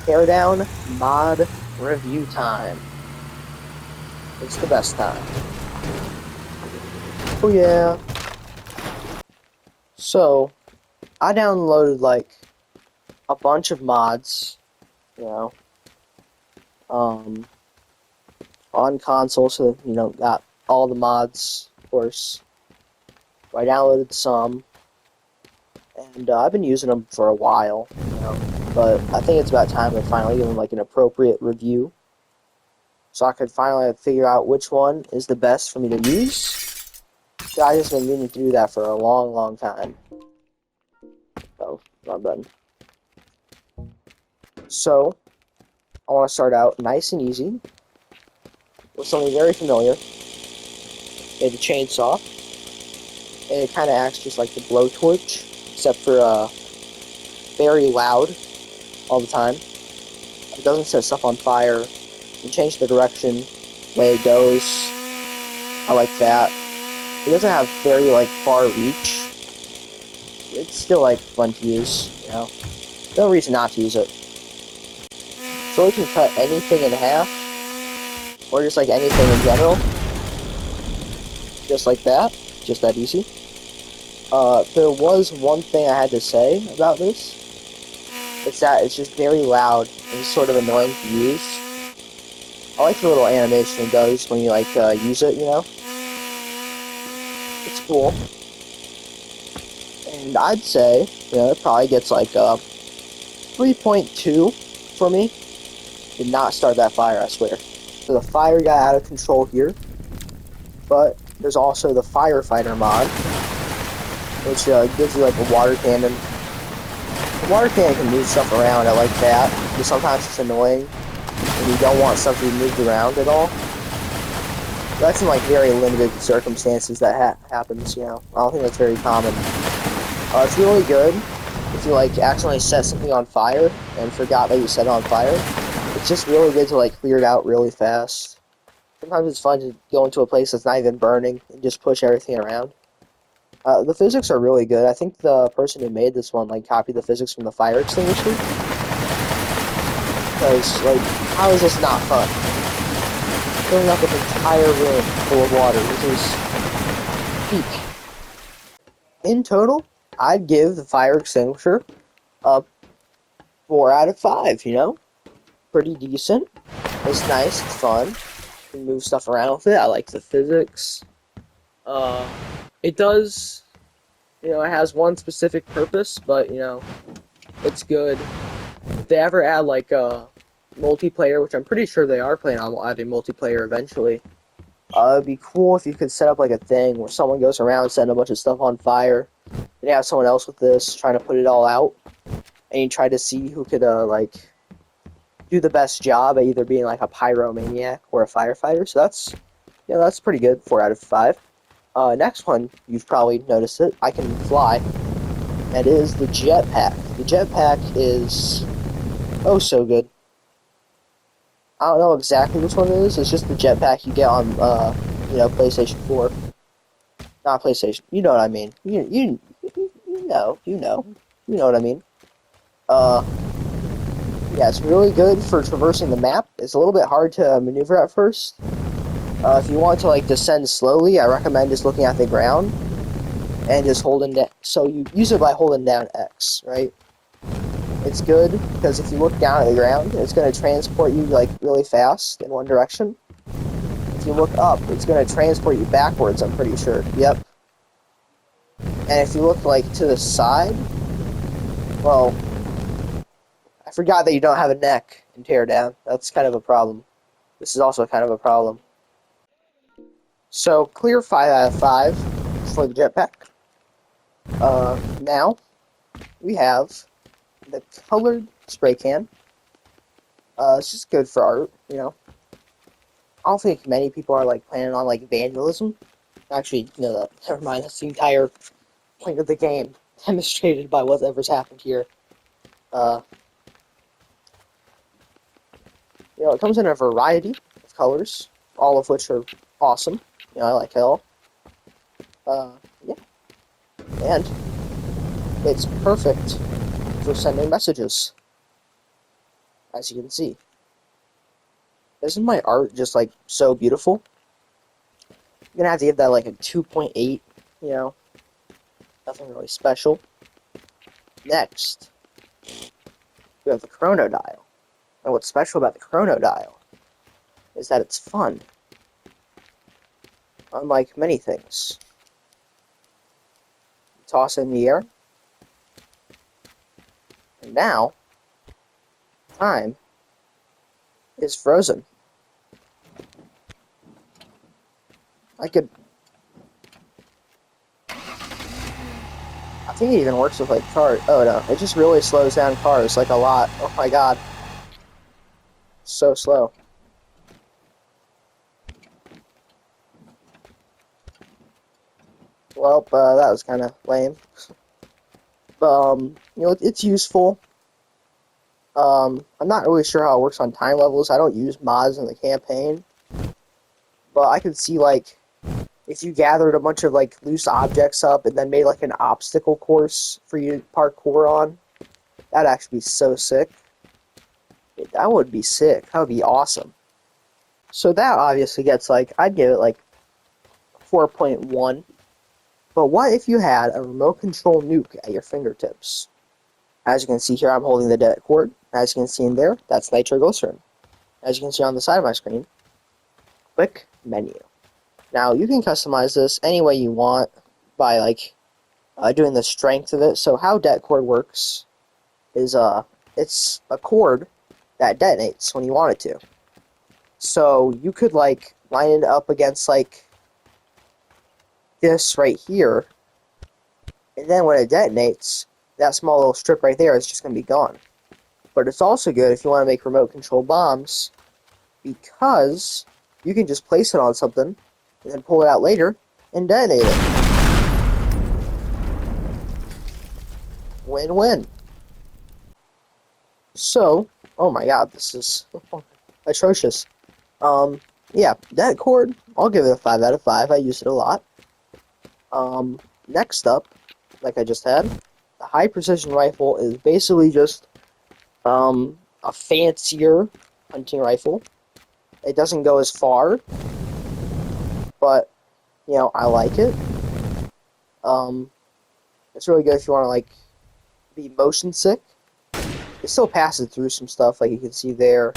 Teardown Mod review time. It's the best time. Oh yeah. So, I downloaded like a bunch of mods, you know, on console, so got all the mods, of course. I downloaded some, and I've been using them for a while, but I think it's about time to finally give them like an appropriate review, so I could finally figure out which one is the best for me to use. I just been meaning to do that for a long time. Oh, not done. So, I want to start out nice and easy with something very familiar. It's a chainsaw. And it kind of acts just like the blowtorch, except for very loud all the time. It doesn't set stuff on fire. You can change the direction, the way it goes. I like that. It doesn't have very far reach. It's still fun to use, No reason not to use it. So we can cut anything in half, or just anything in general. Just like that. Just that easy. There was one thing I had to say about this. It's that it's just very loud and sort of annoying to use. I like the little animation it does when you use it, It's cool. And I'd say, it probably gets 3.2 for me. Did not start that fire, I swear. So the fire got out of control here. But there's also the firefighter mod, which gives you a water cannon. The water cannon can move stuff around. I like that. But sometimes it's annoying when you don't want stuff to be moved around at all. That's in very limited circumstances that happens. I don't think that's very common. It's really good if you accidentally set something on fire and forgot that you set it on fire. It's just really good to clear it out really fast. Sometimes it's fun to go into a place that's not even burning and just push everything around. The physics are really good. I think the person who made this one copied the physics from the fire extinguisher. Because how is this not fun? Filling up an entire room full of water. This is peak. In total, I'd give the fire extinguisher a 4 out of 5. Pretty decent. It's nice. It's fun. You can move stuff around with it. I like the physics. It does, it has one specific purpose, but, it's good. If they ever add, multiplayer, which I'm pretty sure they are planning on adding multiplayer eventually, it'd be cool if you could set up, a thing where someone goes around setting a bunch of stuff on fire, and you have someone else with this trying to put it all out, and you try to see who could, do the best job at either being, a pyromaniac or a firefighter. So that's pretty good, 4 out of 5. Next one, you've probably noticed it. I can fly. That is the jetpack. The jetpack is so good. I don't know exactly which one it is. It's just the jetpack you get on, PlayStation 4. Not PlayStation. You know what I mean. You know what I mean. Yeah, it's really good for traversing the map. It's a little bit hard to maneuver at first. If you want to descend slowly, I recommend just looking at the ground and just holding down. So you use it by holding down X, right? It's good because if you look down at the ground, it's going to transport you really fast in one direction. If you look up, it's going to transport you backwards, I'm pretty sure. Yep. And if you look to the side, well, I forgot that you don't have a neck in Teardown. That's kind of a problem. This is also kind of a problem. So, clear 5 out of 5 for the jetpack. Now, we have the colored spray can. It's just good for art, I don't think many people are, planning on, vandalism. Actually, never mind, that's the entire point of the game, demonstrated by whatever's happened here. It comes in a variety of colors, all of which are awesome. I like it all. Yeah. And it's perfect for sending messages. as you can see. Isn't my art just like so beautiful? I'm gonna have to give that like a 2.8, you know, nothing really special. Next, we have the chrono dial. And what's special about the chrono dial is that it's fun. Unlike many things. You toss it in the air, and now time is frozen. I think it even works with like cars. Oh no, it just really slows down cars like a lot. Oh my god. So slow. Well, that was kind of lame. But, you know, it's useful. I'm not really sure how it works on time levels. I don't use mods in the campaign. But I could see, like, if you gathered a bunch of, like, loose objects up and then made, like, an obstacle course for you to parkour on, that'd actually be so sick. That would be sick. That would be awesome. So that obviously gets, like, I'd give it, like, 4.1. But what if you had a remote control nuke at your fingertips? As you can see here, I'm holding the det cord. As you can see in there, that's nitroglycerin. As you can see on the side of my screen, quick menu. Now, you can customize this any way you want by, like, doing the strength of it. So how det cord works is, it's a cord that detonates when you want it to. So you could, like, line it up against, like, this right here, and then when it detonates, that small little strip right there is just going to be gone. But it's also good if you want to make remote control bombs, because you can just place it on something and then pull it out later and detonate it. Win-win. So, oh my god, this is atrocious. Yeah, that cord, I'll give it a 5 out of 5. I use it a lot. Next up, like I just had, the high precision rifle is basically just, a fancier hunting rifle. It doesn't go as far, but, you know, I like it. It's really good if you want to, like, be motion sick. It still passes through some stuff, like you can see there.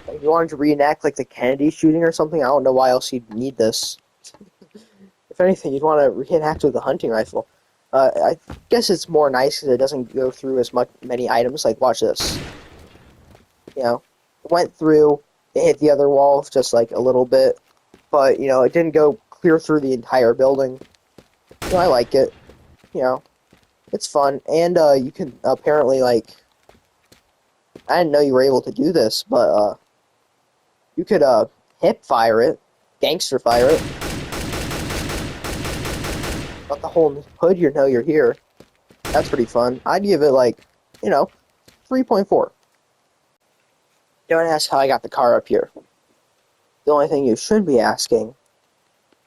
If you wanted to reenact, like, the Kennedy shooting or something, I don't know why else you'd need this. If anything, you'd want to reenact with a hunting rifle. I guess it's more nice because it doesn't go through as many items. Like, watch this. You know, it went through, it hit the other wall just, like, a little bit. But, you know, it didn't go clear through the entire building. So I like it. You know, it's fun. And, you can apparently, like, I didn't know you were able to do this, but, you could, hip fire it, gangster fire it. Let the whole hood know you're here. That's pretty fun. I'd give it, like, you know, 3.4. Don't ask how I got the car up here. The only thing you should be asking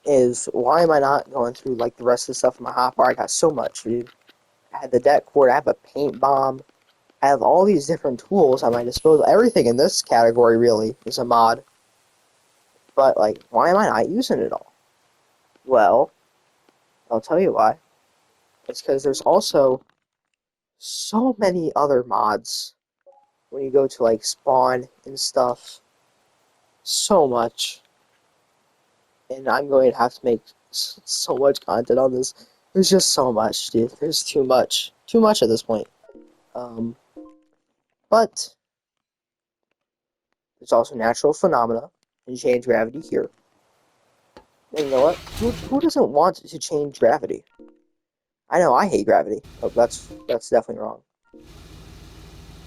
is, why am I not going through, like, the rest of the stuff in my hotbar? I got so much, dude. I had the det cord, I have a paint bomb, I have all these different tools at my disposal. Everything in this category, really, is a mod. But, like, why am I not using it all? Well, I'll tell you why. It's because there's also so many other mods when you go to, like, spawn and stuff. So much. And I'm going to have to make so much content on this. There's just so much, dude. There's too much. Too much at this point. But there's also natural phenomena and change gravity here. And you know what? Who doesn't want to change gravity? I know I hate gravity. Oh, that's definitely wrong.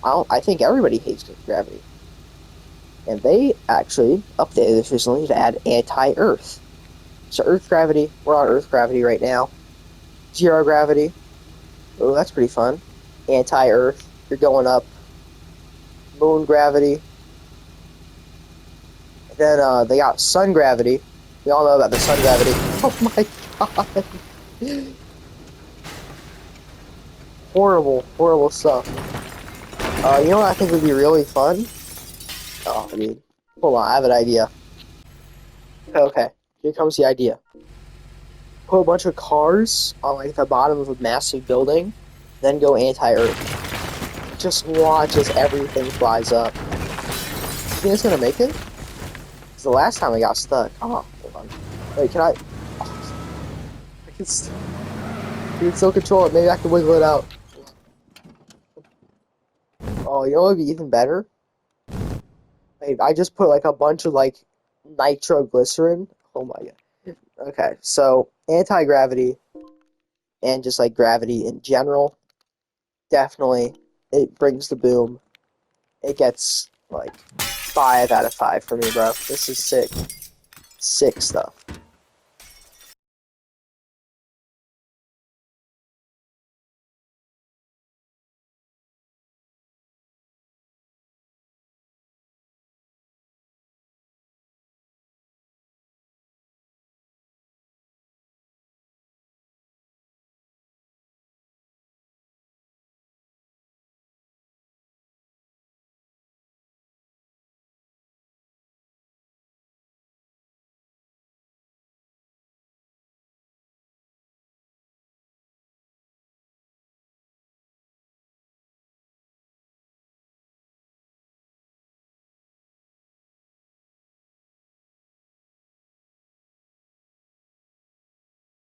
I think everybody hates gravity. And they actually updated this recently to add anti-Earth. So Earth gravity, we're on Earth gravity right now. Zero gravity. Oh, that's pretty fun. Anti-Earth, you're going up. Moon gravity. And then they got sun gravity. We all know about the sun gravity. Oh my god. Horrible, horrible stuff. You know what I think would be really fun? Oh, dude. Hold on, I have an idea. Okay, here comes the idea. Put a bunch of cars on like the bottom of a massive building, then go anti-Earth. Just watch as everything flies up. You think it's gonna make it? It's the last time I got stuck. Oh, hold on. Wait, can I? Oh, I can still control it. Maybe I can wiggle it out. Oh, you know what would be even better? Wait, I just put like a bunch of like nitroglycerin. Oh my god. Okay, so anti-gravity and just like gravity in general, definitely it brings the boom. It gets like 5 out of 5 for me, bro. This is sick. Sick stuff.